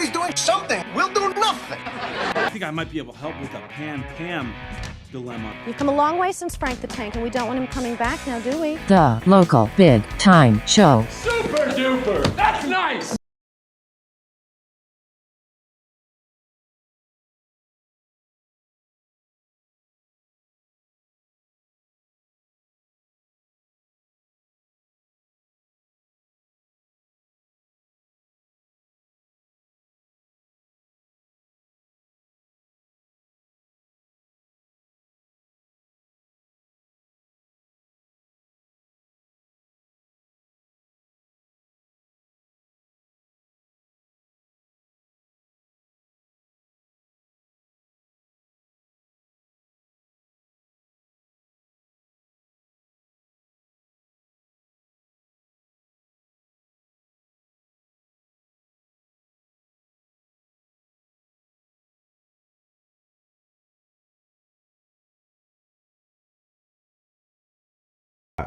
Everybody's doing something. We'll do nothing. I think I might be able to help with the Pan-Pam dilemma. We've come a long way since Frank the Tank, and we don't want him coming back now, do we? The local big time show. Super duper! That's nice!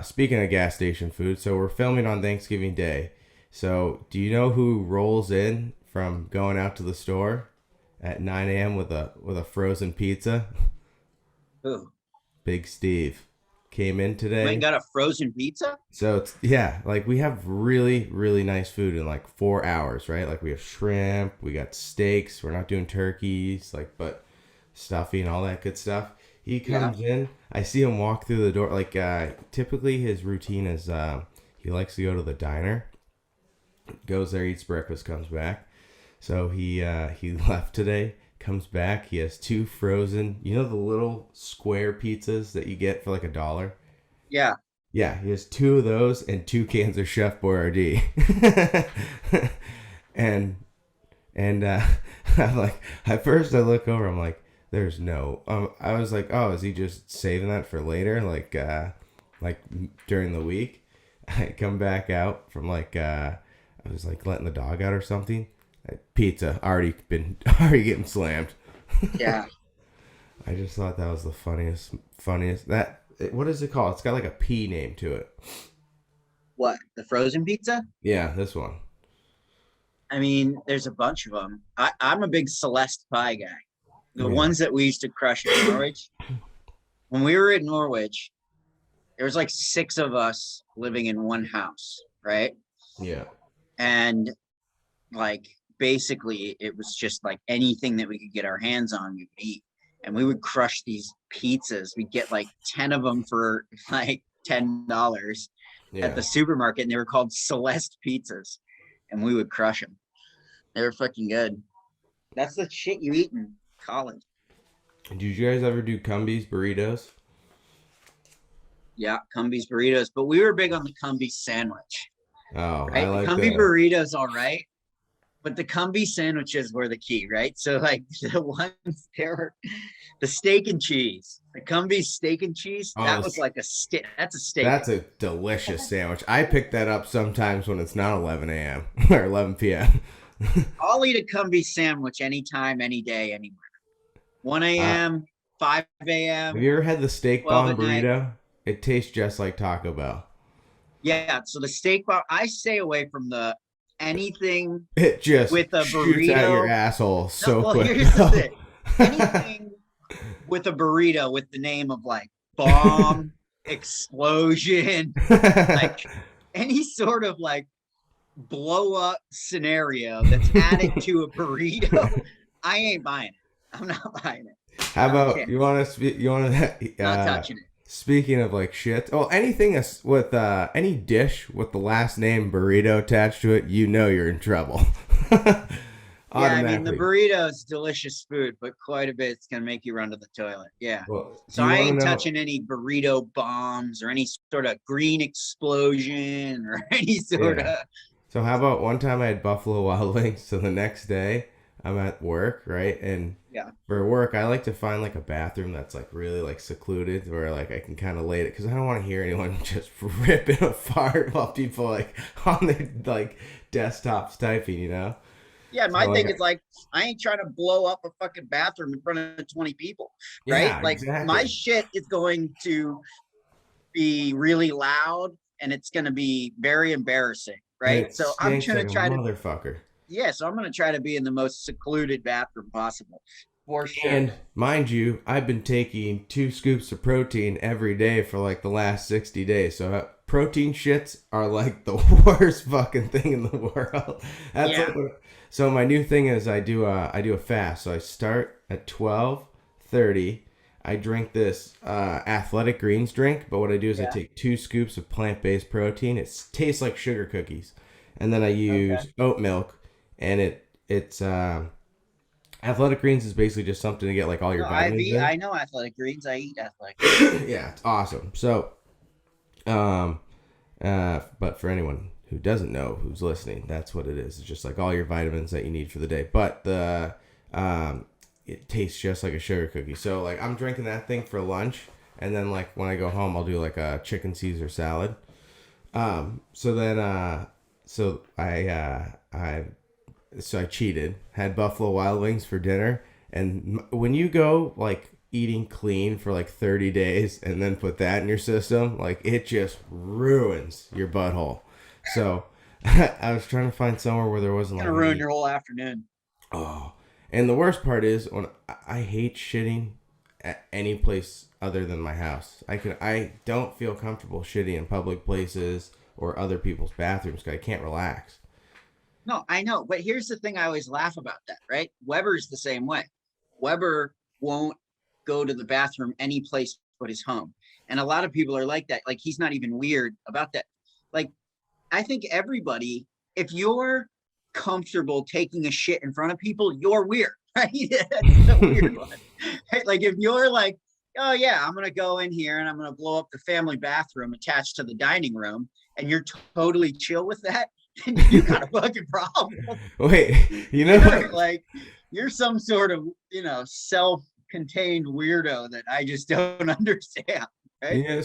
Speaking of gas station food, so we're filming on Thanksgiving Day. So do you know who rolls in from going out to the store at 9 a.m. with a frozen pizza? Who? Big Steve came in today. Went and got a frozen pizza? So it's, yeah, like we have really, really nice food in like 4 hours, right? Like we have shrimp, we got steaks, we're not doing turkeys, like, but stuffing and all that good stuff. He comes in, I see him walk through the door. Like, typically his routine is he likes to go to the diner, goes there, eats breakfast, comes back. So he left today, comes back. He has 2 frozen, you know, the little square pizzas that you get for like $1? Yeah. Yeah, he has 2 of those and 2 cans of Chef Boyardee. and I'm like, at first I look over, I'm like, there's no, I was like, oh, is he just saving that for later? Like during the week, I come back out from I was like letting the dog out or something. Pizza already getting slammed. Yeah. I just thought that was the funniest, what is it called? It's got like a P name to it. What? The frozen pizza? Yeah, this one. I mean, there's a bunch of them. I'm a big Celeste pie guy. The ones that we used to crush in Norwich. When we were in Norwich, there was like 6 of us living in one house, right? Yeah. And like basically it was just like anything that we could get our hands on, we would eat. And we would crush these pizzas. We'd get like 10 of them for like $10 at the supermarket, and they were called Celeste pizzas. And we would crush them. They were fucking good. That's the shit you eat in college. Did you guys ever do Cumbies burritos? Yeah, Cumbies burritos, but we were big on the Cumbies sandwich. Oh, right? I like Cumby that. burritos, all right, but the Cumby sandwiches were the key, right? So like the ones there, the steak and cheese, the Cumby steak and cheese. Oh, that was like a steak. That's a steak. That's a delicious sandwich. I pick that up sometimes when it's not 11 a.m. or 11 p.m. I'll eat a Cumby sandwich anytime, any day, anywhere. 1 a.m., 5 a.m. Have you ever had the steak 12 bomb at night. burrito? It tastes just like Taco Bell. Yeah, so the steak bar, I stay away from the anything It just with a shoots burrito. out your asshole so quick. Here's the thing. Anything with a burrito with the name of like bomb, explosion, like any sort of like blow up scenario that's added to a burrito, I ain't buying it. I'm not buying it. How about you want to Not touching it. Speaking of like shit, anything with any dish with the last name burrito attached to it, you know you're in trouble. Yeah, I mean the burrito is delicious food, but quite a bit it's gonna make you run to the toilet. Yeah. Well, so I ain't touching any burrito bombs or any sort of green explosion or any sort of. So how about one time I had Buffalo Wild Wings, so the next day I'm at work, right? And for work, I like to find like a bathroom that's like really like secluded where like I can kind of lay it, because I don't want to hear anyone just ripping a fart while people like on their like desktops typing, you know? Yeah, my thing is like, I ain't trying to blow up a fucking bathroom in front of 20 people, right? Yeah, like exactly. My shit is going to be really loud and it's going to be very embarrassing, right? So I'm trying to try to motherfucker. Yeah, so I'm gonna try to be in the most secluded bathroom possible, for sure. And mind you, I've been taking 2 scoops of protein every day for like the last 60 days. So protein shits are like the worst fucking thing in the world. That's Yeah. so my new thing is I do a fast. So I start at 12:30. I drink this athletic greens drink, but what I do is I Yeah. take 2 scoops of plant-based protein. It tastes like sugar cookies. And then I use oat milk, and it's athletic greens is basically just something to get like all your No, vitamins in. I know athletic greens. I eat athletic greens. Yeah, it's awesome. So, but for anyone who doesn't know, who's listening, that's what it is. It's just like all your vitamins that you need for the day. But it tastes just like a sugar cookie. So like I'm drinking that thing for lunch, and then like when I go home, I'll do like a chicken Caesar salad. So I cheated, had Buffalo Wild Wings for dinner, and when you go like eating clean for like 30 days and then put that in your system, like it just ruins your butthole. So I was trying to find somewhere where there wasn't It's like gonna ruin meat. your whole afternoon. Oh, and the worst part is when I hate shitting at any place other than my house. I don't feel comfortable shitting in public places or other people's bathrooms because I can't relax. No, I know, but here's the thing I always laugh about that, right? Weber's the same way. Weber won't go to the bathroom any place but his home. And a lot of people are like that. Like he's not even weird about that. Like I think everybody, if you're comfortable taking a shit in front of people, you're weird, right? That's the weird one. Right? Like if you're like, oh yeah, I'm gonna go in here and I'm gonna blow up the family bathroom attached to the dining room, and you're totally chill with that, then you got a fucking problem. Wait, you know You're what? like you're some sort of self-contained weirdo that I just don't understand. Right? Yeah,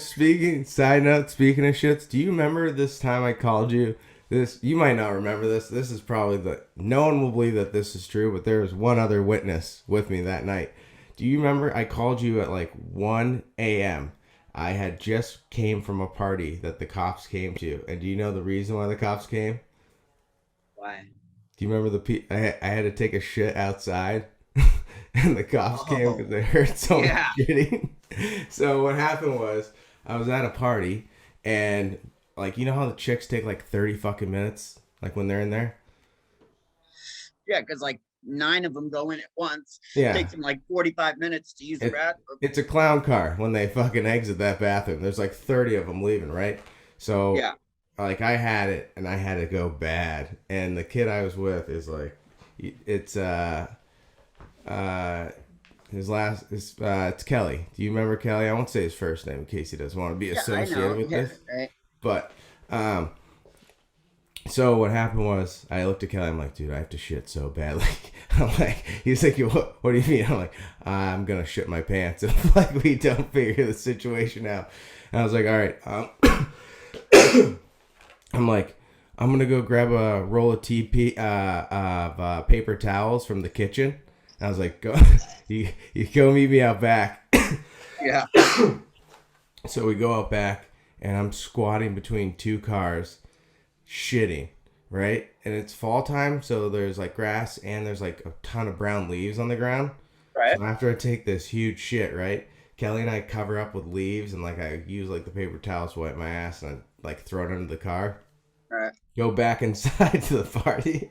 side note, speaking of shits, do you remember this time I called you? This, you might not remember this. This is probably no one will believe that this is true, but there was one other witness with me that night. Do you remember I called you at like 1 a.m.? I had just came from a party that the cops came to. And do you know the reason why the cops came? Why? Do you remember I had to take a shit outside? And the cops came because they heard someone shitting. So what happened was I was at a party, and like you know how the chicks take like 30 fucking minutes, like when they're in there. Yeah, because like 9 of them go in at once. Yeah, Takes them like 45 minutes to use the bathroom. it's a clown car when they fucking exit that bathroom. There's like 30 of them leaving, right? So Yeah. like I had it, and I had to go bad, and the kid I was with is like, it's it's Kelly. Do you remember Kelly? I won't say his first name in case he doesn't want to be associated with this. Right. But so what happened was I looked at Kelly. I'm like, dude, I have to shit so badly. I'm like, he's like, what do you mean? I'm like, I'm gonna shit my pants if like we don't figure the situation out. And I was like, all right. I'm like, I'm gonna go grab a roll of paper towels from the kitchen. And I was like, go, you go meet me out back. Yeah. So we go out back, and I'm squatting between 2 cars, shitting, right? And it's fall time, so there's like grass and there's like a ton of brown leaves on the ground. Right. So after I take this huge shit, right, Kelly and I cover up with leaves, and like I use like the paper towels to wipe my ass, and I like throw it under the car. Right. Go back inside to the party.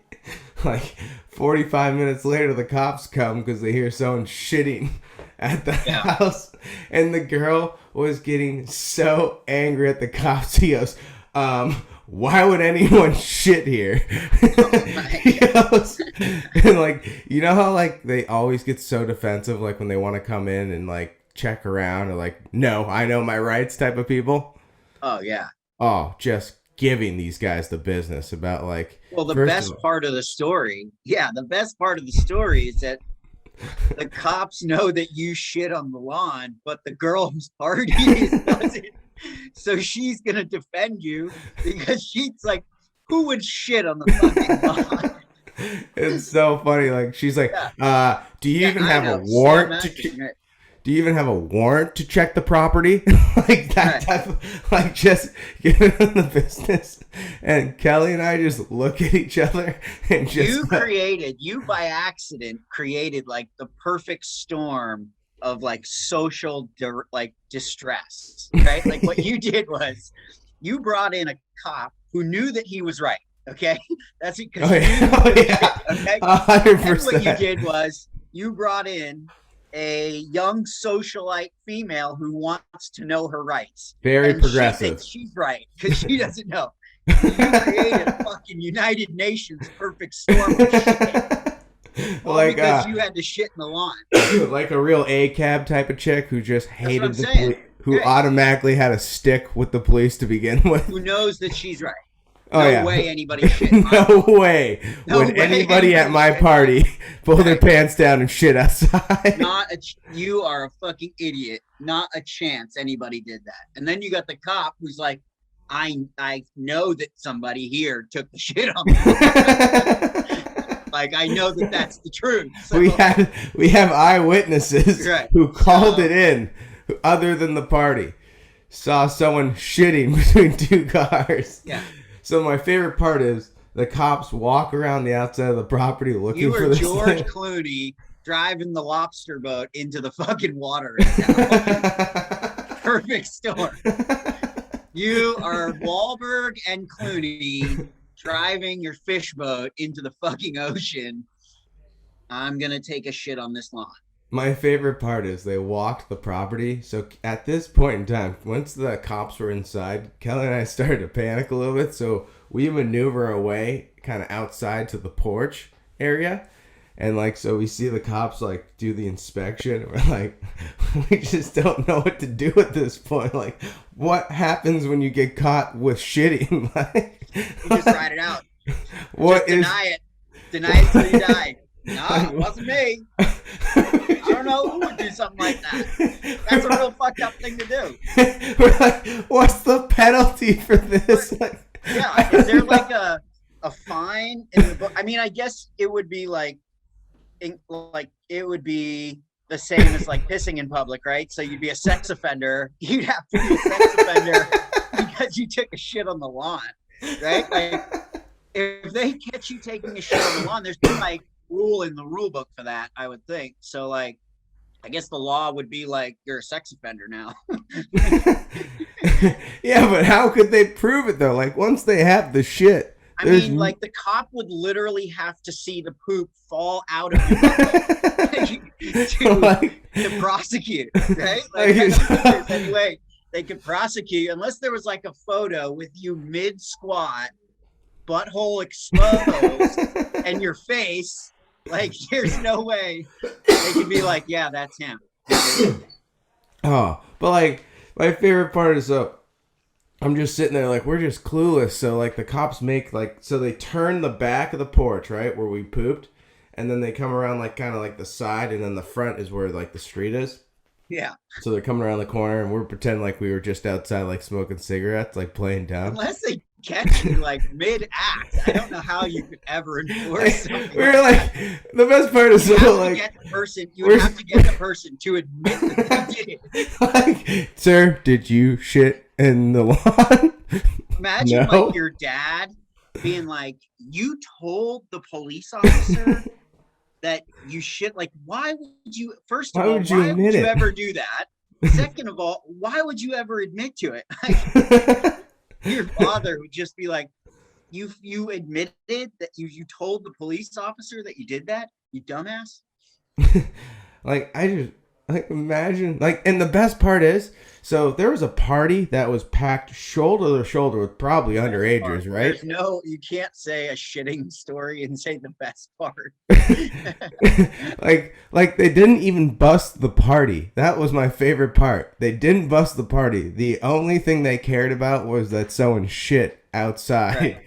Like 45 minutes later, the cops come because they hear someone shitting at the house, and the girl was getting so angry at the cops. He goes, why would anyone shit here? He goes, and like, you know how like they always get so defensive, like when they want to come in and like check around, or like, no, I know my rights type of people. Oh yeah. Oh, just giving these guys the business about like. Well, the best part of the story is that the cops know that you shit on the lawn, but the girl whose party doesn't. So she's gonna defend you because she's like, who would shit on the fucking lawn? It's so funny. Like she's like, do you even have a warrant? do you even have a warrant to check the property? Like that type of, like just get in the business. And Kelly and I just look at each other and just you by accident created like the perfect storm of like social distress, right? Like what you did was you brought in a cop who knew that he was right. Okay, that's because okay. 100%. And what you did was you brought in a young socialite female who wants to know her rights. Very progressive. She thinks she's right because she doesn't know. You created a fucking United Nations perfect storm of shit. Like because you had to shit in the lawn. Like a real ACAB type of chick who just hated the police, who automatically had a stick with the police to begin with. Who knows that she's right. Oh, no way anybody shit. No way would anybody at my party pull their pants down and shit outside. You are a fucking idiot. Not a chance anybody did that. And then you got the cop who's like, I know that somebody here took the shit on me. Like I know that that's the truth. So, we have eyewitnesses who called it in, other than the party, saw someone shitting between two cars. Yeah. So my favorite part is the cops walk around the outside of the property looking for this George Clooney driving the lobster boat into the fucking water right now. Perfect storm. You are Wahlberg and Clooney driving your fish boat into the fucking ocean. I'm going to take a shit on this lawn. My favorite part is they walked the property. So at this point in time, once the cops were inside, Kelly and I started to panic a little bit. So we maneuver away kind of outside to the porch area. And like, so we see the cops like do the inspection. And we're like, we just don't know what to do at this point. Like, what happens when you get caught with shitting? Like, you just ride it out. What just deny it. Deny it till you die. No, it wasn't me. I don't know who would do something like that. That's a real fucked up thing to do. We're like, what's the penalty for this? Yeah, is there like a fine in the book? I mean, I guess it would be like it would be the same as like pissing in public, right? So you'd be a sex offender. You'd have to be a sex offender because you took a shit on the lawn, right? Like if they catch you taking a shit on the lawn, there's no like rule in the rule book for that, I would think. So like I guess the law would be like you're a sex offender now. Yeah, but how could they prove it though? Like once they have the shit, I mean, like the cop would literally have to see the poop fall out of your butt to prosecute, right? Like there's any way they could prosecute unless there was like a photo with you mid squat, butthole exposed, and your face. Like, there's no way they could be like, yeah, that's him. Oh, but like my favorite part is I'm just sitting there like we're just clueless. So like the cops make like so they turn the back of the porch right where we pooped, and then they come around like kind of like the side, and then the front is where like the street is. Yeah. So they're coming around the corner, and we're pretending like we were just outside like smoking cigarettes, like playing dumb. Unless they catch you like mid-act, I don't know how you could ever enforce something. We were like the best part is you would have to get the person to admit that they did it. Like, sir, did you shit in the lawn? Imagine like your dad being like, you told the police officer that you shit. Like, why would you? First of all, why would you ever do that? Second of all, why would you ever admit to it? Like, your father would just be like, you admitted that you told the police officer that you did that, you dumbass. Like I just like imagine like, and the best part is, so there was a party that was packed shoulder to shoulder with probably underagers, right? There's no, you can't say a shitting story and say the best part. like they didn't even bust the party. That was my favorite part. They didn't bust the party. The only thing they cared about was that someone shit outside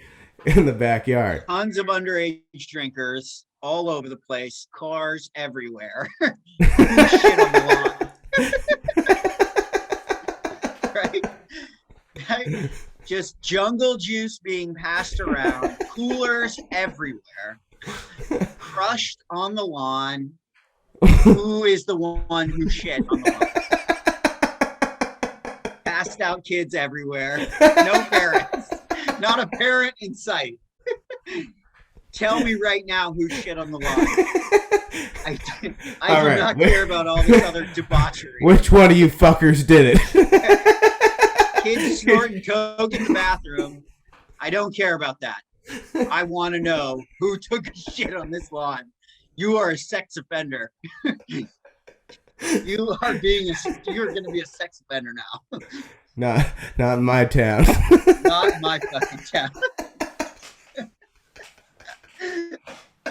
in the backyard. Tons of underage drinkers all over the place, cars everywhere. Shit on the lawn. Right? Just jungle juice being passed around, coolers everywhere, crushed on the lawn. Who is the one who shit on the lawn? Passed out kids everywhere. No parents. Not a parent in sight. Tell me right now who shit on the lawn. I do not care about all this other debauchery. Which one of you fuckers did it? Kids snorting coke in the bathroom. I don't care about that. I want to know who took a shit on this lawn. You are a sex offender. You're going to be a sex offender now. Not in my town. Not in my fucking town.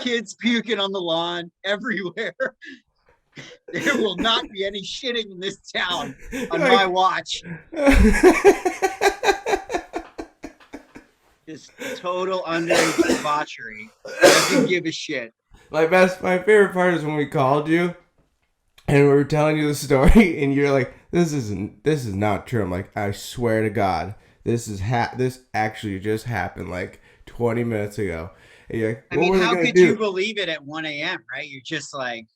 Kids puking on the lawn everywhere. There will not be any shitting in this town on my watch. Just total underage debauchery. Doesn't give a shit. My favorite part is when we called you and we were telling you the story and you're like, this is not true. I'm like, I swear to God, this actually just happened like 20 minutes ago. And you're like, I mean, how could you believe it at 1 a.m., right? You're just like,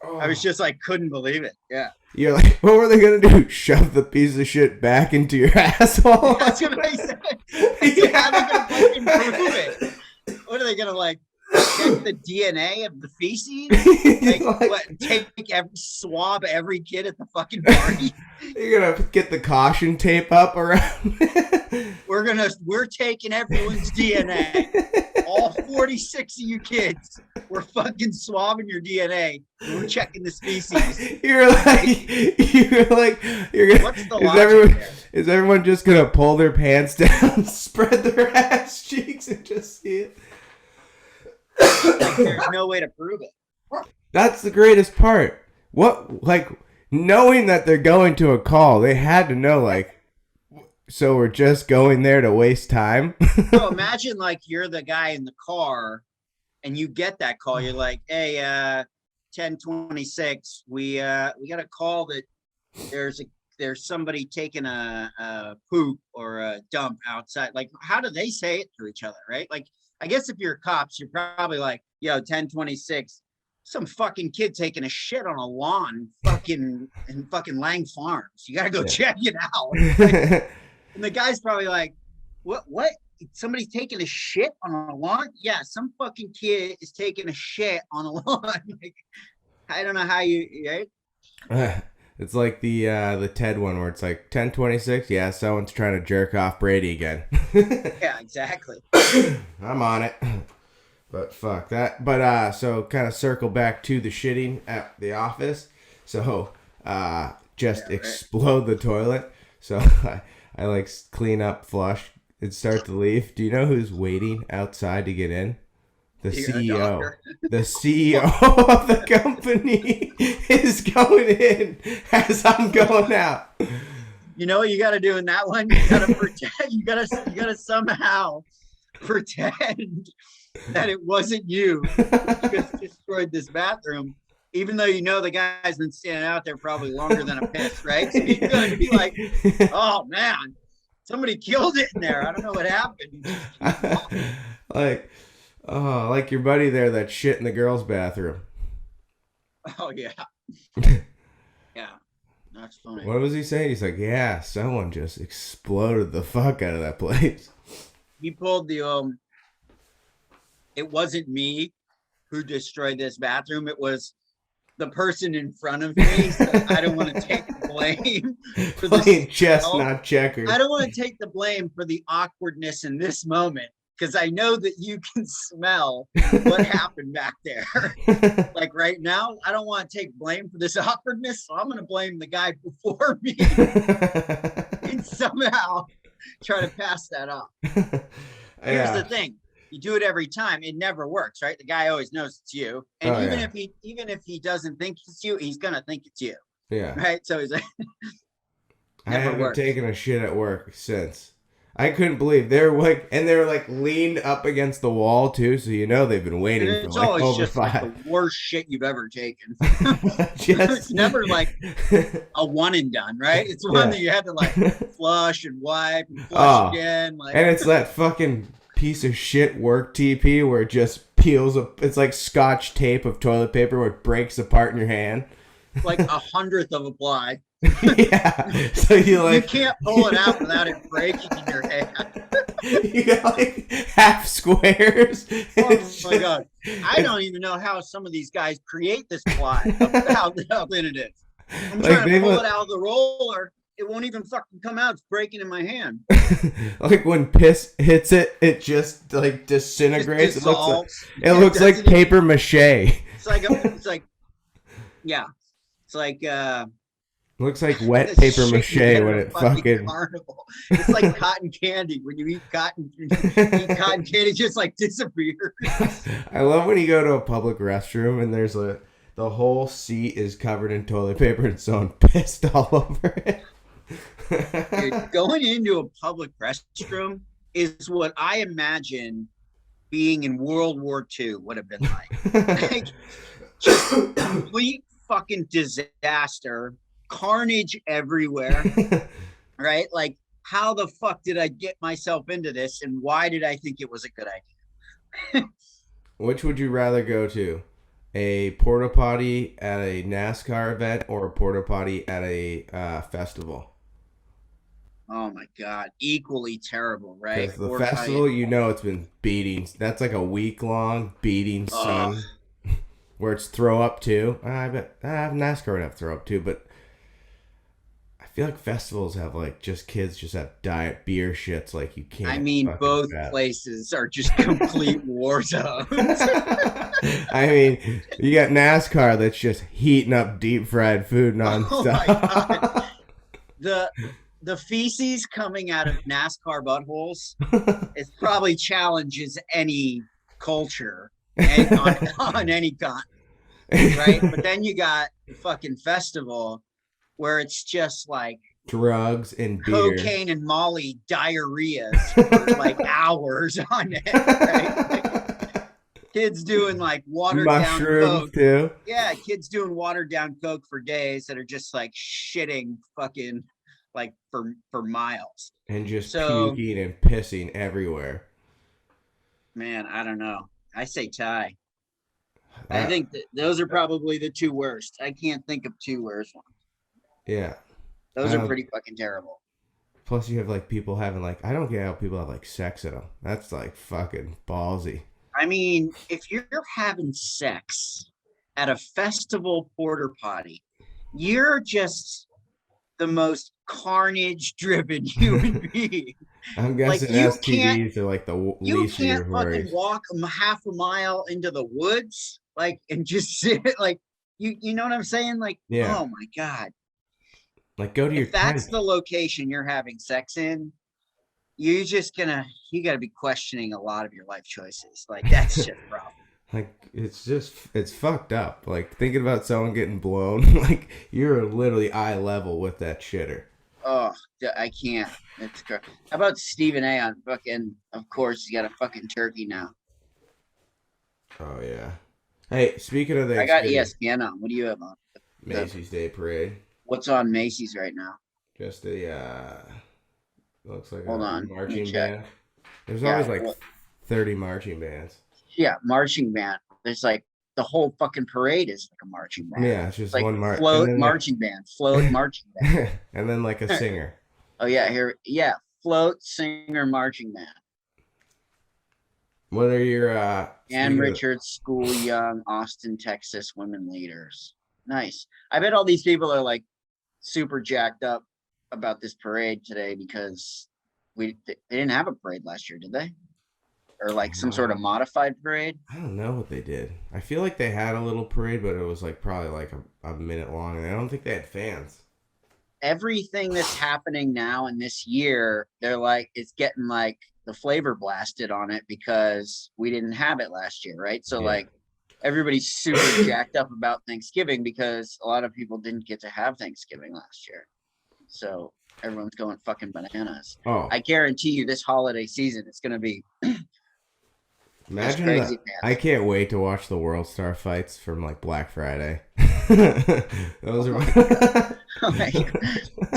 I was just like, couldn't believe it. Yeah. You're like, what were they going to do? Shove the piece of shit back into your asshole? That's what I said. How are they going to fucking prove it? What are they going to like? Check the DNA of the feces? Swab every kid at the fucking party? You're gonna get the caution tape up around. We're taking everyone's DNA. All 46 of you kids. We're fucking swabbing your DNA. We're checking the species. You're gonna. What's the logic there? Is everyone just gonna pull their pants down, spread their ass cheeks, and just see it? Like, there's no way to prove it. That's the greatest part. Knowing that they're going to a call, they had to know, so we're just going there to waste time. So imagine you're the guy in the car and you get that call. You're like, hey, 1026, we got a call that there's somebody taking a poop or a dump outside. Like, how do they say it to each other, right? Like, I guess if you're cops, you're probably like, yo, 1026, some fucking kid taking a shit on a lawn in fucking Lang Farms. You gotta go check it out. And the guy's probably like, what? Somebody's taking a shit on a lawn? Yeah, some fucking kid is taking a shit on a lawn. I don't know how you, right? It's like the Ted one where it's like 1026. Yeah, someone's trying to jerk off Brady again. Yeah, exactly. I'm on it. But fuck that. But so kind of circle back to the shitting at the office. So explode the toilet. So I clean up, flush, and start to leave. Do you know who's waiting outside to get in? The CEO. The CEO of the company is going in as I'm going out. You know what you got to do in that one? You got to pretend. You got to somehow pretend that it wasn't you who just destroyed this bathroom, even though you know the guy's been standing out there probably longer than a piss, right? So you're going to be like, oh man, somebody killed it in there. I don't know what happened. Like your buddy there that shit in the girls' bathroom. Oh yeah. Yeah. That's funny. What was he saying? He's like, yeah, someone just exploded the fuck out of that place. He pulled the it wasn't me who destroyed this bathroom. It was the person in front of me. So I don't want to take the blame for playing chess, not checkers. I don't want to take the blame for the awkwardness in this moment because I know that you can smell what happened back there. Like right now, I don't want to take blame for this awkwardness, so I'm going to blame the guy before me and somehow try to pass that off. Here's the thing. You do it every time, it never works, right? The guy always knows it's you. And even if he doesn't think it's you, he's gonna think it's you. Yeah. Right? So he's like I haven't taken a shit at work since. I couldn't believe they were leaned up against the wall too, so you know they've been waiting for it's always over just 5. The worst shit you've ever taken. It's never like a one and done, right? It's one that you had to flush and wipe and flush again. And it's that fucking piece of shit work TP where it just peels up. It's like Scotch tape of toilet paper where it breaks apart in your hand. Like 100th of a ply. Yeah. So you can't pull it out without it breaking in your hand. You got like half squares. Oh my god! I don't even know how some of these guys create this ply. How thin it is. I'm trying to pull it out of the roller. It won't even fucking come out. It's breaking in my hand. Like when piss hits it, it just like disintegrates. It looks like paper mache. It's like yeah. It's like looks like wet paper mache when it fucking carnival. It's like cotton candy. When you eat cotton candy, it just like disappears. I love when you go to a public restroom and there's the whole seat is covered in toilet paper and someone pissed all over it. Dude, going into a public restroom is what I imagine being in World War II would have been like. Just complete fucking disaster, carnage everywhere, right? Like, how the fuck did I get myself into this, and why did I think it was a good idea? Which would you rather go to? A porta potty at a NASCAR event or a porta potty at a festival? Oh my god, equally terrible, right? Because the festival, it's been beating. That's like a week-long beating sun. Where it's throw up too. I bet NASCAR would have throw up too, but I feel like festivals have like kids just have diet beer shits like you can't. I mean, both places are just complete war zones. I mean, you got NASCAR that's just heating up deep fried food nonstop. Oh my god. The feces coming out of NASCAR buttholes it probably challenges any culture on any continent, right? But then you got the fucking festival where it's just like drugs and beer. Cocaine and Molly diarrheas for like hours on it, right? Like, kids doing like watered down coke too. Yeah, kids doing watered down coke for days that are just like shitting fucking like for miles and just puking and pissing everywhere. Man, I don't know. I say tie. I think that those are probably the two worst. I can't think of two worse ones. Yeah. Those are pretty fucking terrible. Plus you have like people having like, I don't get how people have like sex in them. That's like fucking ballsy. I mean, if you're having sex at a festival porta potty, you're just the most carnage-driven human being. I'm guessing like STDs are like the least of your worries. You can't fucking walk half a mile into the woods, like, and just sit, like, you know what I'm saying? Like, yeah. Oh my god. Like, go to your tent. If that's the location you're having sex in, you gotta be questioning a lot of your life choices. Like, that's just rough. Like, it's fucked up. Like, thinking about someone getting blown, like, you're literally eye level with that shitter. Oh, I can't. It's How about Stephen A on fucking, of course, he got a fucking turkey now. Oh, yeah. Hey, speaking of that, I got ESPN on. What do you have on? Macy's Day Parade. What's on Macy's right now? Just looks like Hold on, marching band. There's always like 30 marching bands. Yeah, marching band. There's like the whole fucking parade is like a marching band. Yeah, it's just like one float marching band, float marching band, and then like a singer. Oh yeah, float singer marching band. What are your Ann Richards, School Young, Austin, Texas women leaders? Nice. I bet all these people are like super jacked up about this parade today because they didn't have a parade last year, did they? Or like some sort of modified parade? I don't know what they did. I feel like they had a little parade, but it was like probably like a minute long, and I don't think they had fans. Everything that's happening now in this year, they're like, it's getting like the flavor blasted on it because we didn't have it last year, right? So like everybody's super jacked up about Thanksgiving because a lot of people didn't get to have Thanksgiving last year. So everyone's going fucking bananas. Oh, I guarantee you this holiday season, it's going to be imagine crazy, I can't wait to watch the World Star fights from like Black Friday. Those are Like,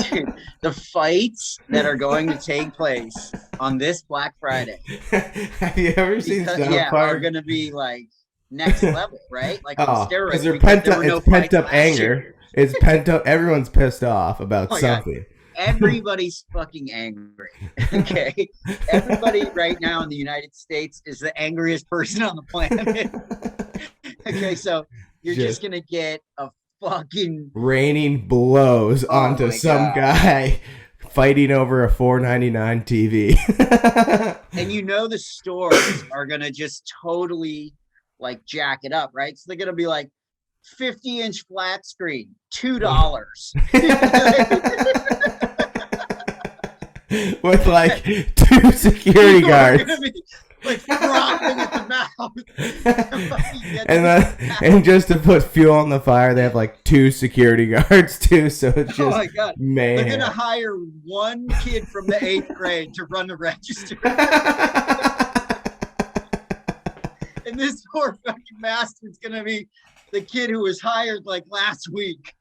dude, the fights that are going to take place on this Black Friday, Have you ever seen because South are Park? going to be like next level, right? Like on Oh, because steroids, they're because pent there up. were It's no pent fights up last year. anger. It's pent up. Everyone's pissed off about Oh my God. something. Everybody's fucking angry. Okay. Everybody right now in the United States is the angriest person on the planet. Okay. So you're just Just going to get a fucking, raining blows oh onto my some God. guy fighting over a $4.99 TV. And you know, the stores are going to just totally like jack it up, right? So they're going to be like 50-inch flat screen, $2. With like 2 security People are guards. gonna be like frothing at the mouth. And just to put fuel on the fire, they have like 2 security guards too. So it's Oh just my God. mayhem. They're gonna hire one kid from the 8th grade to run the register. And this poor fucking bastard's gonna be the kid who was hired like last week.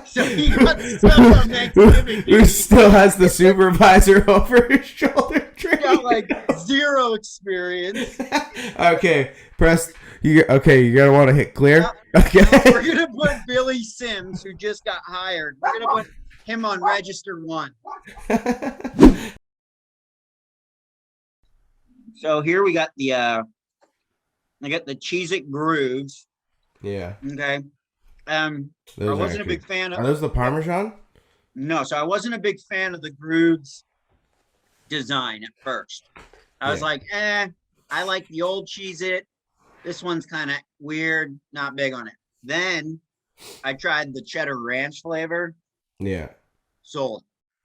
So he got stuck on Thanksgiving. Who still has the supervisor over his shoulder? He got like 0 experience. Okay, press. You're gonna want to hit clear. Now, Okay. we're gonna put Billy Sims, who just got hired. We're gonna put him on register 1. So here we got the I got the Cheez-It Grooves. Yeah. Okay. I Those wasn't a big fan Are of. those the Parmesan? No, so I wasn't a big fan of the Grooves design at first. I was like, I like the old Cheez-It. This one's kind of weird, not big on it. Then I tried the cheddar ranch flavor. Yeah. Sold.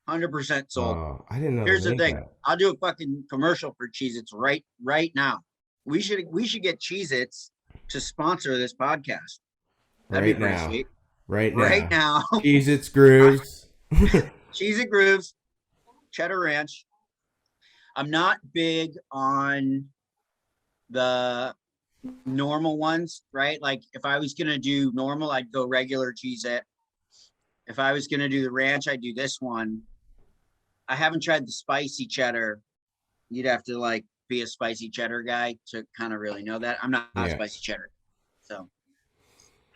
100% sold. Oh, I didn't know. Here's they the made thing. that. I'll do a fucking commercial for Cheez-Its right now. We should get Cheez-Its to sponsor this podcast. That'd be pretty sweet. Right now. Right now. Cheez-Its Grooves. Cheez-It Grooves, cheddar ranch. I'm not big on the normal ones, right? Like if I was gonna do normal, I'd go regular Cheez-It. If I was gonna do the ranch, I'd do this one. I haven't tried the spicy cheddar. You'd have to like be a spicy cheddar guy to kind of really know that. I'm not a spicy cheddar. So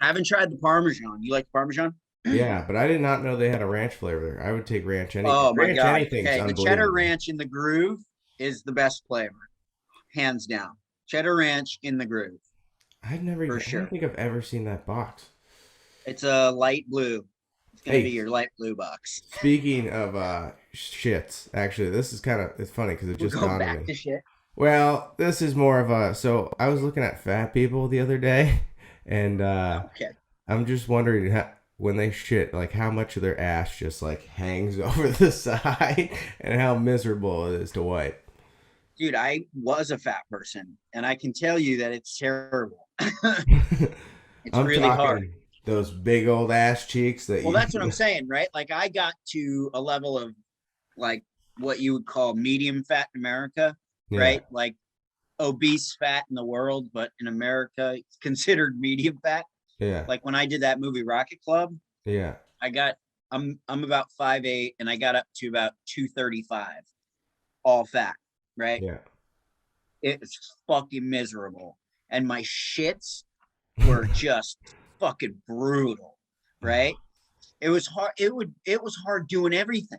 I haven't tried the Parmesan. You like the Parmesan? Yeah, but I did not know they had a ranch flavor. I would take ranch anything. Oh my ranch God. Anything's Okay, the cheddar ranch in the groove is the best flavor. Hands down. Cheddar ranch in the groove. I've never For I sure. don't think I've ever seen that box. It's a light blue. It's gonna be your light blue box. Speaking of shits, actually, this is it's funny because it just dawned on me. To shit. Well, this is more of a. So I was looking at fat people the other day, and Okay. I'm just wondering when they shit, like how much of their ass just like hangs over the side, and how miserable it is to wipe. Dude, I was a fat person, and I can tell you that it's terrible. It's I'm really hard. Those big old ass cheeks that. Well, that's what I'm saying, right? Like I got to a level of like what you would call medium fat in America, right? Like obese fat in the world, but in America it's considered medium fat. Yeah. Like when I did that movie Rocket Club, Yeah. I'm about 5'8" and I got up to about 235, all fat, right? Yeah. It's fucking miserable. And my shits were just fucking brutal, right? It was hard. It was hard doing everything.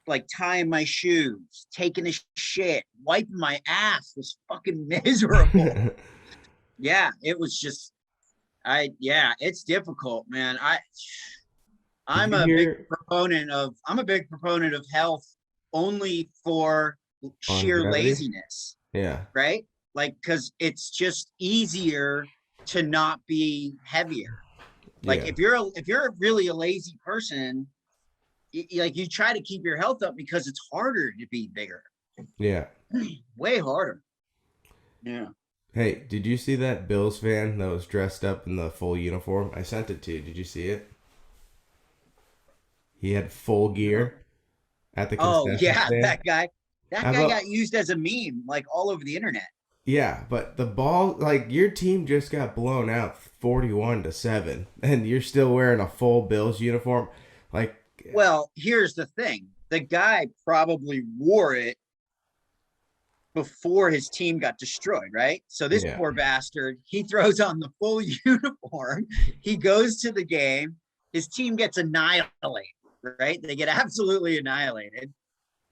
Like tying my shoes, taking a shit, wiping my ass was fucking miserable. Yeah, it was just it's difficult, man. I'm a big proponent of health only for sheer laziness. Yeah. Right? Like cuz it's just easier to not be heavier. Like if you're really a lazy person, you try to keep your health up because it's harder to be bigger. Yeah. Way harder. Yeah. Hey, did you see that Bills fan that was dressed up in the full uniform? I sent it to you. Did you see it? He had full gear at the concession stand. that guy. That guy got used as a meme like all over the internet. Yeah, but the ball, like your team just got blown out 41-7, and you're still wearing a full Bills uniform. Like, Well, here's the thing. The guy probably wore it before his team got destroyed, right? So this yeah, poor bastard, he throws on the full uniform. He goes to the game. His team gets annihilated, right? They get absolutely annihilated.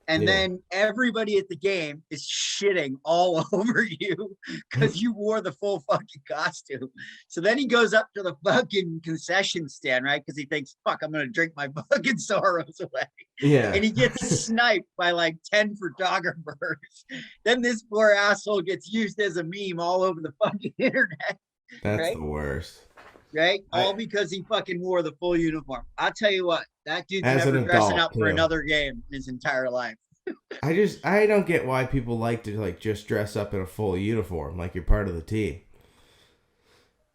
And yeah. then everybody at the game is shitting all over you because you wore the full fucking costume. So then he goes up to the fucking concession stand, right? Because he thinks, fuck, I'm going to drink my fucking sorrows away. Yeah. And he gets sniped by like 10 photographers. Then this poor asshole gets used as a meme all over the fucking internet. That's right? the worst. Right? All because he fucking wore the full uniform. I'll tell you what, that dude's As never an dressing adult, up for too. another game in his entire life. I don't get why people like to like just dress up in a full uniform like you're part of the team.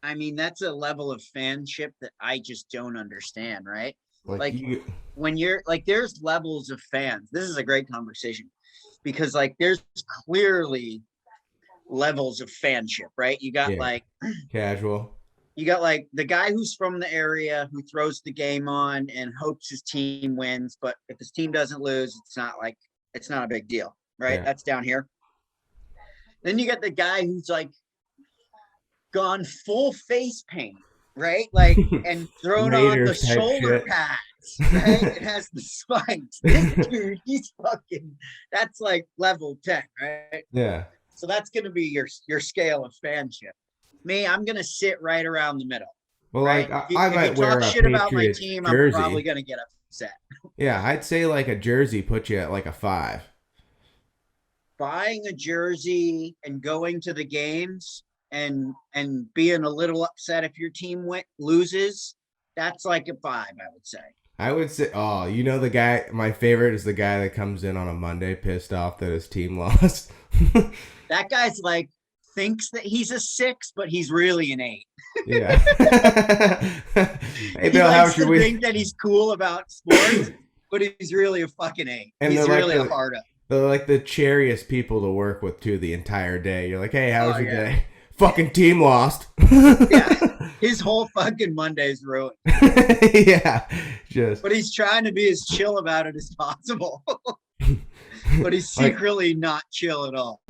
I mean, that's a level of fanship that I just don't understand, right? Like Like you, when you're like, there's levels of fans. This is a great conversation because like there's clearly levels of fanship, right? yeah, casual. You got like the guy who's from the area who throws the game on and hopes his team wins, but if his team doesn't lose, it's not a big deal, right? Yeah. That's down here. Then you got the guy who's like gone full face paint, right? Like and thrown on the Raiders type shoulder shit. pads, right? It has the spikes. This dude, he's fucking that's like level 10, right? Yeah. So that's gonna be your scale of fanship. Me, I'm gonna sit right around the middle. Well, Right? like If I you might wear talk a shit about my Patriots team, I'm jersey. probably gonna get upset. Yeah, I'd say like a jersey puts you at like a 5. Buying a jersey and going to the games and being a little upset if your team loses, that's like a 5, I would say. I would say, oh, you know the guy. My favorite is the guy that comes in on a Monday pissed off that his team lost. That guy's like thinks that he's a 6, but he's really an 8. Yeah. Hey He Bill, likes how's your to week? think that he's cool about sports, but he's really a fucking 8. And He's they're like really a the- hard up. They're like the cheeriest people to work with too the entire day. You're like, hey, how was Oh, your yeah. day? Fucking team lost. Yeah. His whole fucking Monday's ruined. Yeah. Just But he's trying to be as chill about it as possible. But he's Like- secretly not chill at all.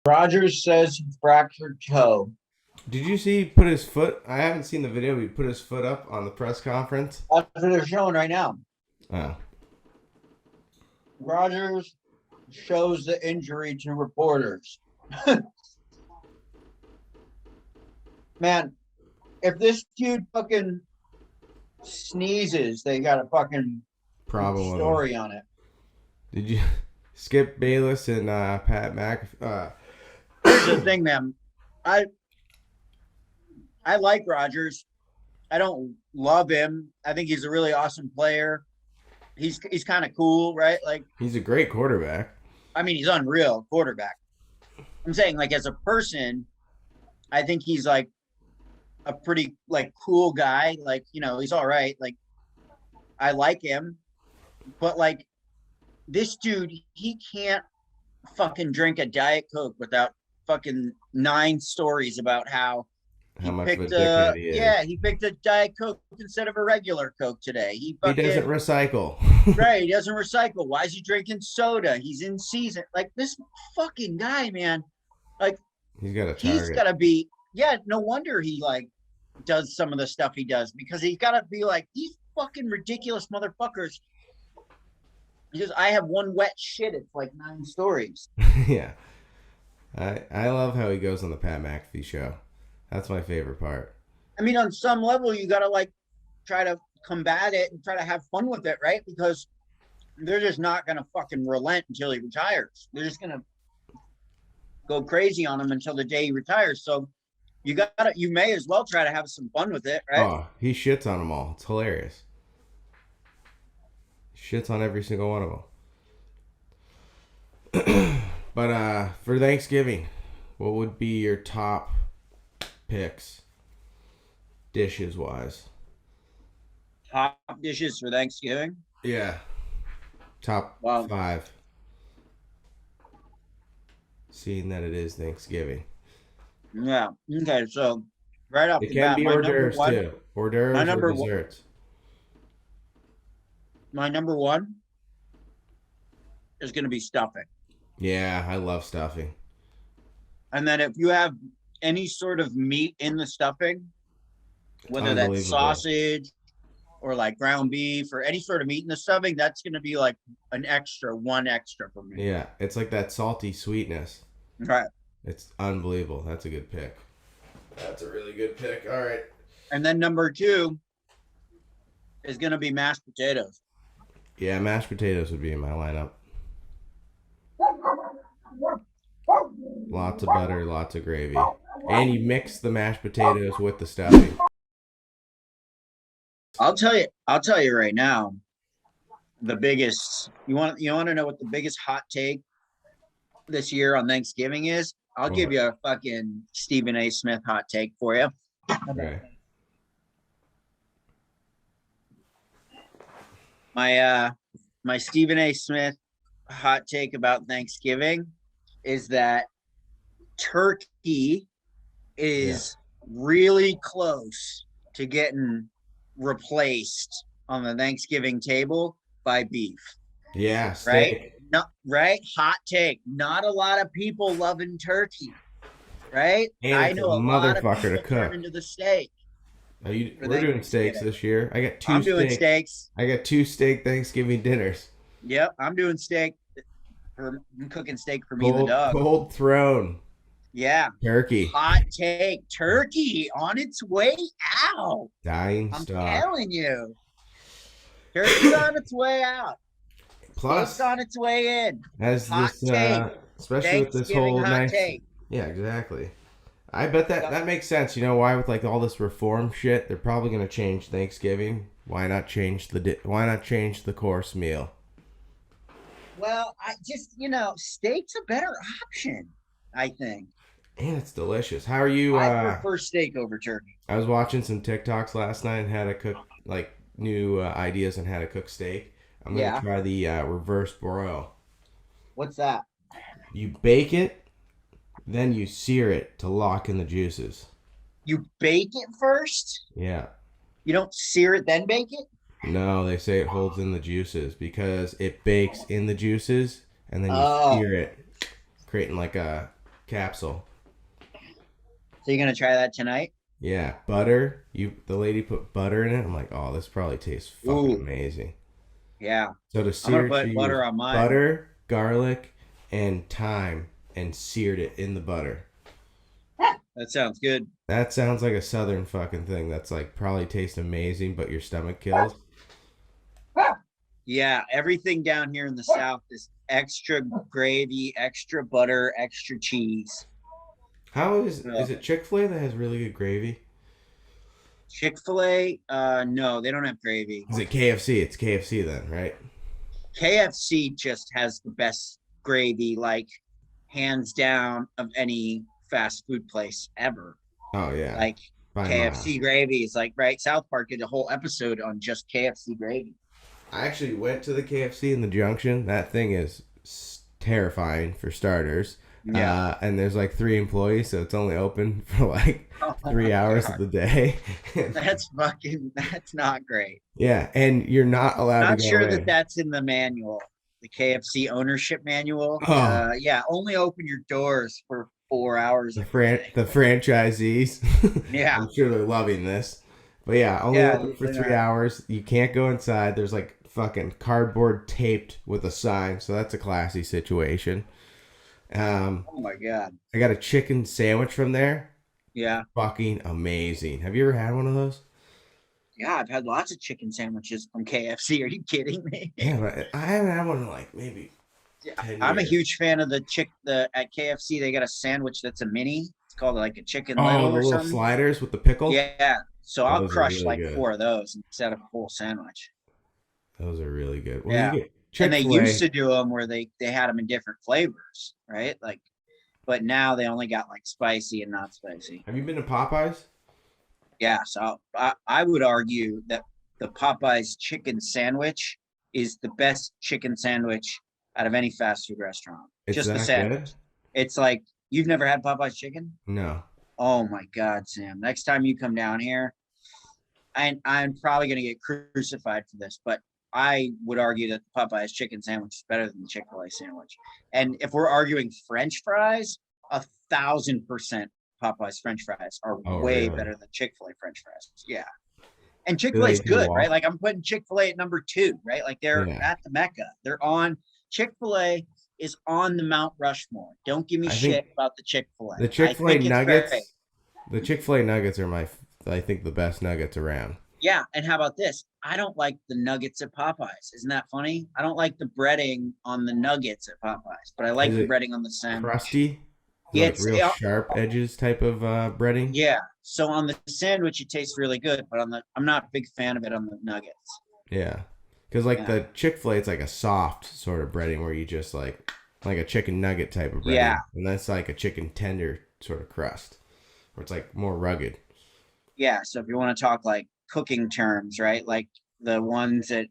Rogers says he fractured toe. Did you see he put his foot? I haven't seen the video. He put his foot up on the press conference. That's what they're showing right now. Oh. Rogers shows the injury to reporters. Man, if this dude fucking sneezes, they got a fucking Problem. story on it. Did you Skip Bayless and Pat McAfee? Here's the thing, man. I like Rogers. I don't love him. I think he's a really awesome player. He's kind of cool, right? Like, He's a great quarterback. I mean, he's unreal quarterback. I'm saying, like, as a person, I think he's like a pretty like cool guy. Like, you know, he's all right. Like, I like him, but like this dude, he can't fucking drink a Diet Coke without fucking 9 stories about how How much of a picked dickhead he is. yeah, he picked a Diet Coke instead of a regular Coke today. He Doesn't recycle. right, he doesn't recycle. Why is he drinking soda? He's in season. Like this fucking guy, man. Like He's got a he's target. gotta be no wonder he like does some of the stuff he does because he's gotta be like these fucking ridiculous motherfuckers. Because I have one wet shit, it's like 9 stories. Yeah. I love how he goes on the Pat McAfee show. That's my favorite part. I mean, on some level, you gotta like try to combat it and try to have fun with it, right? Because they're just not gonna fucking relent until he retires. They're just gonna go crazy on him until the day he retires. So you may as well try to have some fun with it, right? Oh, he shits on them all. It's hilarious. Shits on every single one of them. But for Thanksgiving, what would be your top picks, dishes wise? Top dishes for Thanksgiving. Yeah, top Wow. 5. seeing that it is Thanksgiving. Yeah. Okay. So right off It the can bat, be my hors number d'oeuvres one, too. Hors d'oeuvres or desserts. my number one is going to be stuffing. Yeah, I love stuffing. And then if you have any sort of meat in the stuffing, It's whether that's unbelievable. sausage or like ground beef or any sort of meat in the stuffing, that's going to be like one extra for me. Yeah, it's like that salty sweetness. Right. It's unbelievable. That's a good pick. That's a really good pick. All right. And then number two is going to be mashed potatoes. Yeah, mashed potatoes would be in my lineup. Lots of butter, lots of gravy. And you mix the mashed potatoes with the stuffing. I'll tell you right now, the biggest you want to know what the biggest hot take this year on Thanksgiving is? I'll give you a fucking Stephen A. Smith hot take for you. Okay. My Stephen A. Smith hot take about Thanksgiving is that turkey Yeah. is really close to getting replaced on the Thanksgiving table by beef. Yeah, Right? steak. No, right? Hot take. Not a lot of people loving turkey, right? And I it's a know a lot of motherfucker to people cook. turning to the steak for We're doing steaks Thanksgiving. this year. I got I'm doing steaks. I got two steak Thanksgiving dinners. Yep, I'm doing steak. I'm cooking steak for me and the dog. Cold throne. Yeah. Turkey. Hot take. Turkey on its way out. Dying I'm stock. telling you. Turkey's on its way out. Plus, Steak's on its way in. as Hot this, take. especially with this Thanksgiving whole hot nice. take. Yeah, exactly. I bet that makes sense. You know why? With like all this reform shit, they're probably gonna change Thanksgiving. Why not change the course meal? Well, I just, steak's a better option, I think. And it's delicious. How are you? I prefer steak over turkey. I was watching some TikToks last night and how to cook like new ideas on how to cook steak. I'm gonna try the reverse broil. What's that? You bake it, then you sear it to lock in the juices. You bake it first? Yeah. You don't sear it, then bake it? No, they say it holds in the juices because it bakes in the juices and then you sear it, creating like a capsule. So you're gonna try that tonight? Yeah, butter. The lady put butter in it. I'm like, oh, this probably tastes fucking amazing. Yeah. So to I'm sear gonna it, put butter on mine. butter, garlic, and thyme, and seared it in the butter. That sounds good. That sounds like a southern fucking thing. That's like probably tastes amazing, but your stomach kills. Yeah, everything down here in the South is extra gravy, extra butter, extra cheese. How is it Chick-fil-A that has really good gravy? Chick-fil-A, no, they don't have gravy. Is it KFC? It's KFC then, right? KFC just has the best gravy, like hands down, of any fast food place ever. Oh yeah. Like KFC gravy is like, right? South Park did a whole episode on just KFC gravy. I actually went to the KFC in the Junction. That thing is terrifying for starters. Yeah. And there's like 3 employees, so it's only open for like 3 hours of the day. That's not great. Yeah, and you're not allowed Not to go sure in. that's in the manual, the KFC ownership manual. Oh. Yeah, only open your doors for 4 hours. The franchisees. Yeah. I'm sure they're loving this. But yeah, only open for 3 hours. You can't go inside. There's like fucking cardboard taped with a sign, so that's a classy situation. Oh my god. I got a chicken sandwich from there. Yeah. Fucking amazing. Have you ever had one of those? Yeah, I've had lots of chicken sandwiches from KFC. Are you kidding me? Yeah, but I haven't had one in like maybe 10 I'm a years. huge fan of at KFC they got a sandwich that's a mini. It's called like a chicken Oh, little the or little something. sliders with the pickle? Yeah. So I'll Those are crush really like good. 4 of those instead of a full sandwich. Those are really good. Well, Yeah. you get And they Chick-fil-A. used to do them where they had them in different flavors, right? Like, but now they only got like spicy and not spicy. Have you been to Popeyes? Yeah, so I would argue that the Popeyes chicken sandwich is the best chicken sandwich out of any fast food restaurant. It's Just the that sandwich. good? It's like you've never had Popeye's chicken? No. Oh my God, Sam. Next time you come down here, I'm probably gonna get crucified for this, but I would argue that the Popeye's chicken sandwich is better than the Chick-fil-A sandwich. And if we're arguing French fries, 1,000% Popeye's French fries are Oh, way really? better than Chick-fil-A French fries. Yeah. And Do Chick-fil-A they is do good, all? right? Like I'm putting Chick-fil-A at number 2, right? Like they're Yeah. at the Mecca. They're on Chick-fil-A is on the Mount Rushmore. Don't give me I shit think about the Chick-fil-A. the I Chick-fil-A think it's great. nuggets, the Chick-fil-A nuggets are I think the best nuggets around. Yeah, and how about this? I don't like the nuggets at Popeyes. Isn't that funny? I don't like the breading on the nuggets at Popeyes, but I like Is the it breading on the sandwich. crusty? Yeah, Like real sharp edges type of breading? yeah. So on the sandwich, it tastes really good, but I'm not a big fan of it on the nuggets. Yeah. Because like Yeah. the Chick-fil-A, it's like a soft sort of breading where you just like a chicken nugget type of breading. Yeah. And that's like a chicken tender sort of crust where it's like more rugged. Yeah. So if you want to talk like cooking terms, right? Like the ones at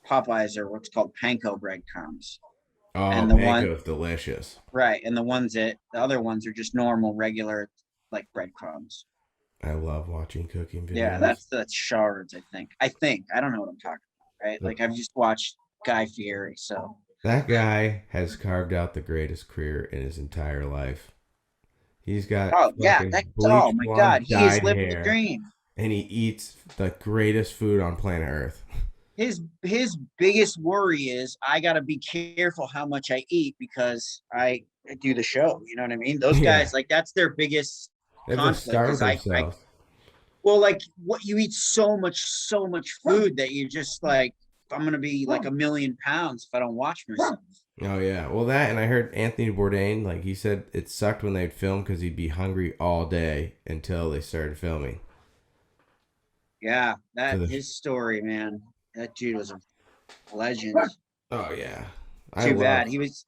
Popeyes are what's called panko breadcrumbs. Oh, And the panko's delicious. Right. And the other ones are just normal, regular, like breadcrumbs. I love watching cooking videos. Yeah, that's shards, I think. I don't know what I'm talking about, right? Like I've just watched Guy Fieri, so That guy has carved out the greatest career in his entire life. He's got oh yeah, fucking that's bleach oh my blonde, God, he is dyed living the hair, dream. and he eats the greatest food on planet Earth. His biggest worry is I gotta be careful how much I eat because I do the show. You know what I mean? Those Yeah. guys, like that's their biggest They have to conflict. starve Is I themselves. well, like what you eat so much food that you just like I'm gonna be like 1,000,000 pounds if I don't watch myself. Oh yeah, well that, and I heard Anthony Bourdain, like he said, it sucked when they'd film because he'd be hungry all day until they started filming. Yeah, that So the- his story, man. That dude was a legend. Oh yeah, Too bad he was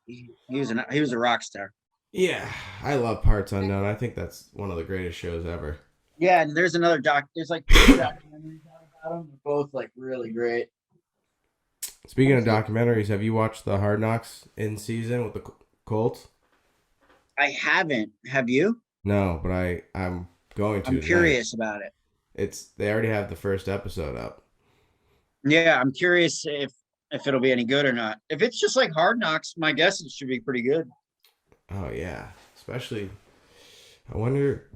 a rock star. Yeah, I love Parts Unknown. I think that's one of the greatest shows ever. Yeah, and there's another there's like 2 documentaries about him. They're both like really great. Speaking of documentaries, have you watched the Hard Knocks in season with the Colts? I haven't. Have you? No, but I'm going to. I'm tonight. curious about it. They already have the first episode up. Yeah, I'm curious if it'll be any good or not. If it's just like Hard Knocks, my guess it should be pretty good. Oh yeah, especially. I wonder.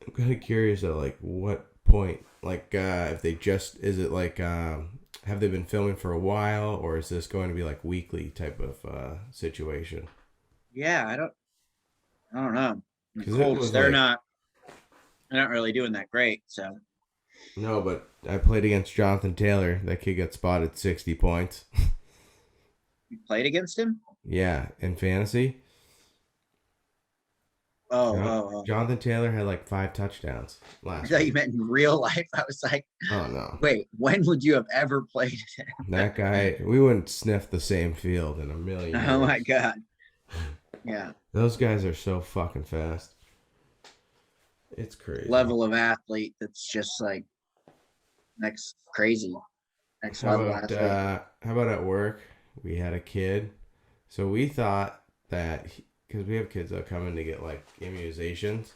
I'm kind of curious at like what point, like if they just is it like have they been filming for a while, or is this going to be like weekly type of situation? Yeah, I don't know. The 'Cause it Colts, was they're like- not really doing that great. So No, but I played against Jonathan Taylor. That kid got spotted 60 points. you played against him? Yeah, in fantasy. Oh. Jonathan Taylor had like 5 touchdowns I last thought you week. meant in real life. I was like, Oh no. wait, when would you have ever played him? That guy, we wouldn't sniff the same field in a million years. Oh my God. Yeah. Those guys are so fucking fast. It's crazy. Level of athlete that's just like next level athlete. How about at work? We had a kid. So we thought that, because we have kids that come in to get like immunizations.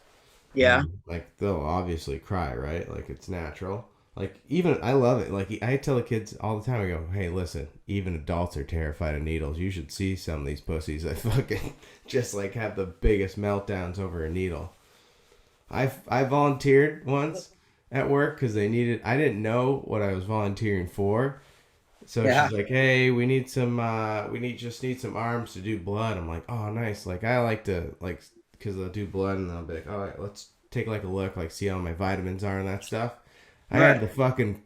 Yeah. Like they'll obviously cry, right? Like it's natural. Like even I love it. Like I tell the kids all the time. I go, hey, listen. Even adults are terrified of needles. You should see some of these pussies that fucking just like have the biggest meltdowns over a needle. I volunteered once at work because they needed. I didn't know what I was volunteering for. So Yeah. she's like, hey, we need some. Just need some arms to do blood. I'm like, oh, nice. Like I like to like because they'll do blood and they'll be like, all right, let's take like a look, like see how my vitamins are and that stuff. I had to fucking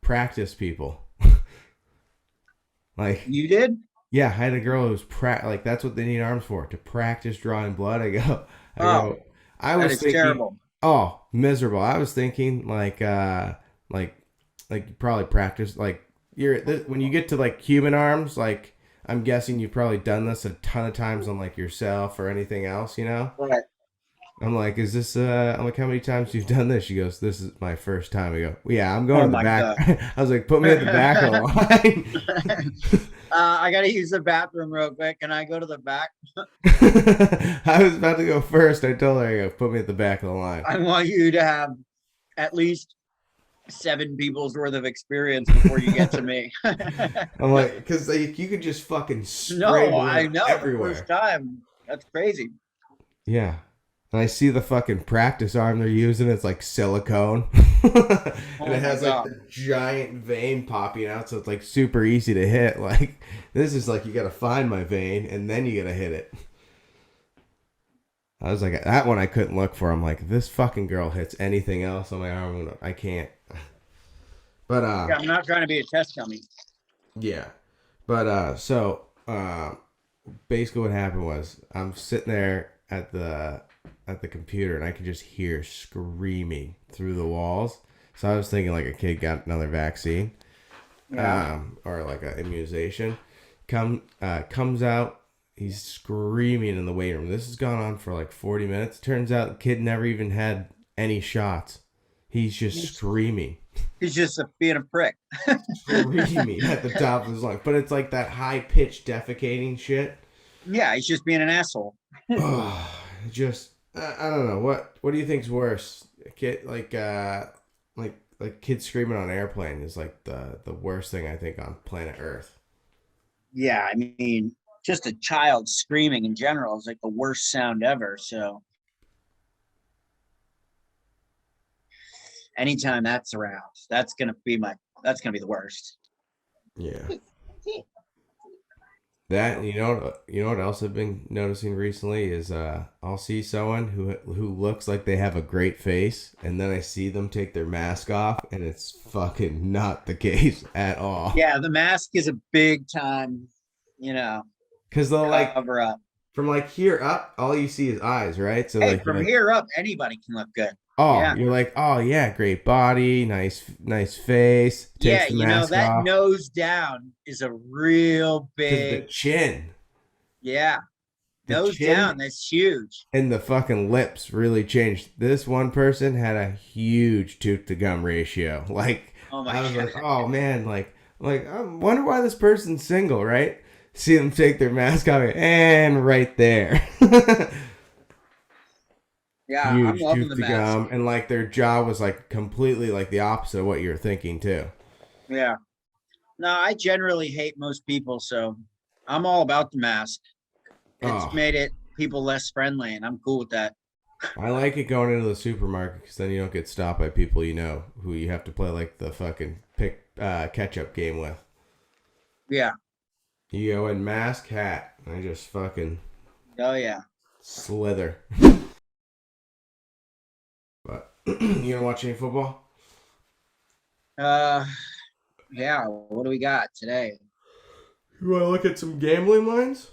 practice people. Like You did? yeah, I had a girl who was like that's what they need arms for, to practice drawing blood. I go, I That was is thinking, terrible. oh, miserable. I was thinking like you probably practice like when you get to like human arms, like I'm guessing you've probably done this a ton of times on like yourself or anything else, you know? Right. I'm like, is this, I'm like, how many times you've done this? She goes, this is my first time. I go, yeah, I'm going to the my back. I was like, put me at the back of the line. I gotta use the bathroom real quick. Can I go to the back? I was about to go first. I told her, I go, put me at the back of the line. I want you to have at least 7 people's worth of experience before you get to me. I'm like, because you could just fucking spray No, I blood know. everywhere. First time. That's crazy. Yeah. And I see the fucking practice arm they're using. It's like silicone. And it has like the giant vein popping out. So it's like super easy to hit. Like, this is like, you got to find my vein and then you got to hit it. I was like, that one I couldn't look for. I'm like, this fucking girl hits anything else on my arm. I can't. But, Yeah, I'm not trying to be a test dummy. yeah. But, basically what happened was I'm sitting there at the computer and I could just hear screaming through the walls. So I was thinking like a kid got another vaccine, or like an immunization. Comes out, he's screaming in the waiting room. This has gone on for like 40 minutes. Turns out the kid never even had any shots. He's just screaming. He's just being a prick. Screaming at the top of his lungs. But it's like that high-pitched defecating shit. Yeah, he's just being an asshole. Just I don't know what do you think's worse? A kid like kids screaming on an airplane is like the worst thing I think on planet Earth. Yeah, I mean, just a child screaming in general is like the worst sound ever. So anytime that's around, that's gonna be the worst. Yeah. That you know what else I've been noticing recently is I'll see someone who looks like they have a great face and then I see them take their mask off and it's fucking not the case at all. Yeah, the mask is a big time, because they'll like cover up. from like here up, all you see is eyes, right? So Hey, like from here up, anybody can look good. oh, yeah. You're like, oh yeah, great body, nice face. Yeah, Takes the mask that off. nose down is a real big. The chin. Yeah, The nose chin down. That's huge. and the fucking lips really changed. This one person had a huge tooth to gum ratio. Like, Oh my I was God. like, oh man, like I wonder why this person's single, right? See them take their mask off and right there. Yeah, Huge I'm loving tooth the to mask. gum, and like their jaw was like completely like the opposite of what you were thinking too. Yeah. No, I generally hate most people, so I'm all about the mask. It's made it people less friendly, and I'm cool with that. I like it going into the supermarket because then you don't get stopped by people you know who you have to play like the fucking catch-up game with. Yeah. You go in mask, hat, and I just fucking Oh yeah. slither. But you gonna watch any football? Yeah. What do we got today? You want to look at some gambling lines?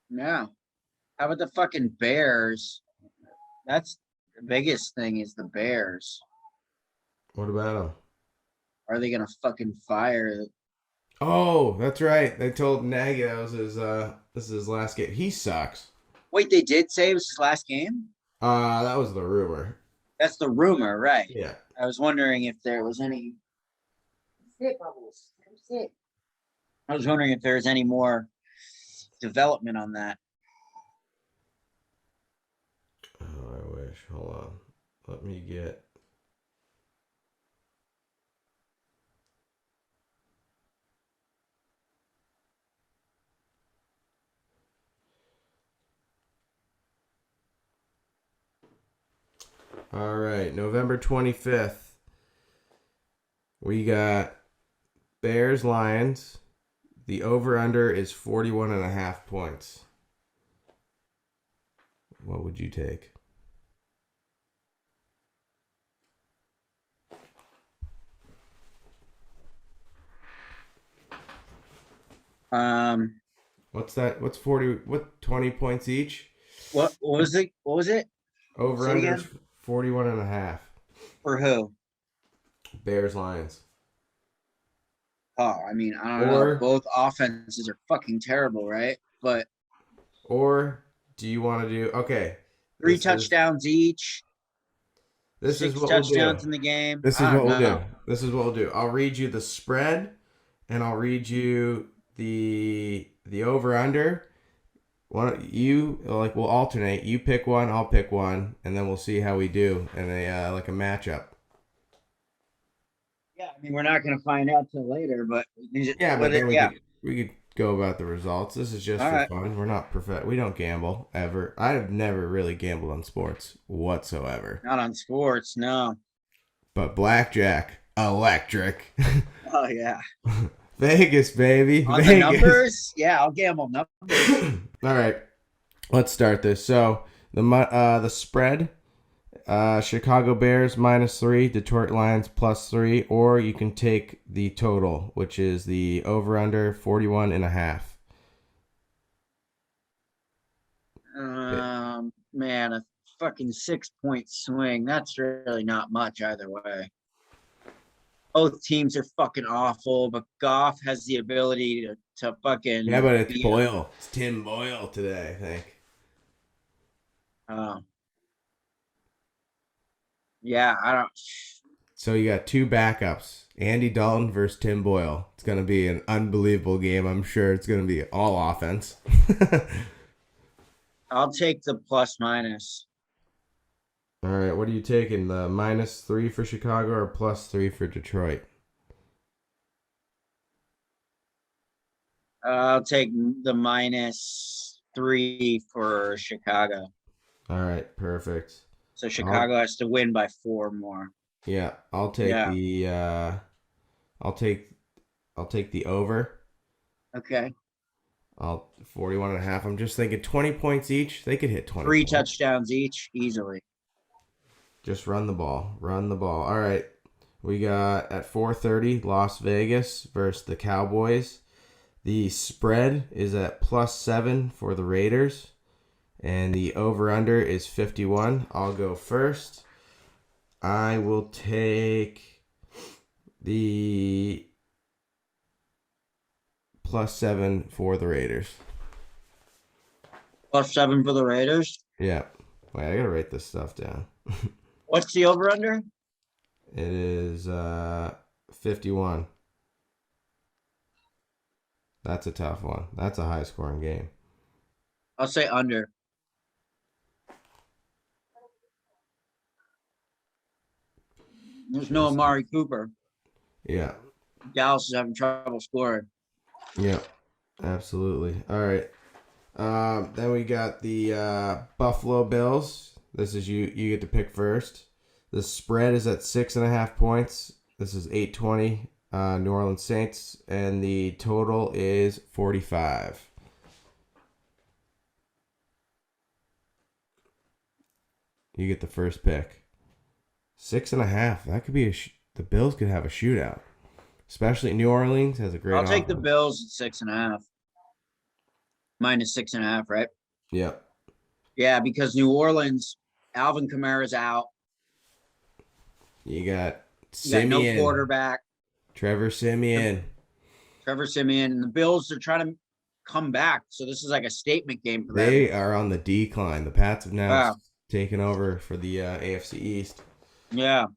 No. How about the fucking Bears? That's the biggest thing is the Bears. What about them? Are they gonna fucking fire? Oh, that's right. They told Nagy that was this is his last game. He sucks. Wait, they did say it was his last game? That was the rumor. That's the rumor, right? Yeah. I was wondering if there was any. Sit, Bubbles. Come sit. I was wondering if there was any more development on that. Oh, I wish. Hold on. Let me get. All right, November 25th. We got Bears Lions. The over-under is 41.5 points. What would you take? What's that? What's 40? What 20 points each? What was it? What was it? Over under 41.5. For who? Bears Lions. Oh, I mean, I don't know. Both offenses are fucking terrible, right? But or do you want to do three touchdowns each? This is what touchdowns we'll do. in the game. This is what we'll do. This is what we'll do. I'll read you the spread, and I'll read you the over under. We'll alternate. You pick one, I'll pick one, and then we'll see how we do in a like a matchup. Yeah, I mean, we're not gonna find out till later, but Yeah, but then yeah. we could go about the results. This is just All for right. fun. We're not we don't gamble ever. I've never really gambled on sports whatsoever. Not on sports, no. But blackjack, electric. Oh yeah. Vegas, baby. On Vegas. the numbers, yeah, I'll gamble numbers. All right, let's start this. So the spread, Chicago Bears -3, Detroit Lions +3, or you can take the total, which is the over under 41.5. Man, a fucking 6-point swing. That's really not much either way. Both teams are fucking awful, but Goff has the ability to fucking. Yeah, but it's Boyle. It's Tim Boyle today, I think. Yeah, I don't. So you got two backups, Andy Dalton versus Tim Boyle. It's going to be an unbelievable game. I'm sure it's going to be all offense. I'll take the plus minus. All right, what are you taking? The -3 for Chicago or +3 for Detroit? I'll take the -3 for Chicago. All right, perfect. So Chicago has to win by 4 more. Yeah, I'll take the I'll take the over. Okay. 41.5. I'm just thinking 20 points each. They could hit 20. 3 points. touchdowns each, easily. Just run the ball. Run the ball. All right. We got at 4:30 Las Vegas versus the Cowboys. The spread is at +7 for the Raiders. And the over-under is 51. I'll go first. I will take the +7 for the Raiders. +7 for the Raiders. Yeah. Wait, I gotta write this stuff down. What's the over-under? It is 51. That's a tough one. That's a high-scoring game. I'll say under. There's no Amari Cooper. Yeah. Dallas is having trouble scoring. Yeah. Absolutely. All right. Then we got the Buffalo Bills. This is you get to pick first. The spread is at 6.5 points. This is 8:20 New Orleans Saints, and the total is 45. You get the first pick. 6.5. That could be the Bills could have a shootout, especially New Orleans has a great. I'll take the offense. Bills at 6.5. -6.5, right? Yep. Yeah, because New Orleans, Alvin Kamara's out. You got You got no Simeon, quarterback. Trevor Simeon. Trevor Simeon, and the Bills are trying to come back. So this is like a statement game for them. They are on the decline. The Pats have now Wow. taken over for the AFC East. Yeah.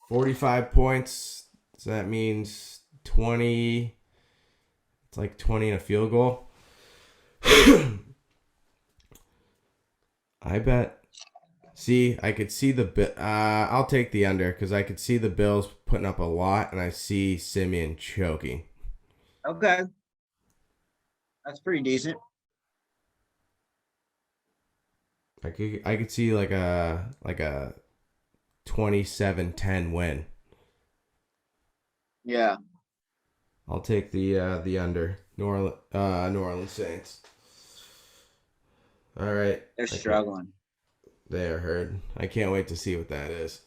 45 points. So that means 20. It's like 20 and a field goal. I bet. See, I could see I'll take the under because I could see the Bills putting up a lot, and I see Simeon choking. Okay. That's pretty decent. I could see like a 27-10 win. Yeah. I'll take the under. New Orleans Saints. All right. They're struggling. They are hurt. I can't wait to see what that is.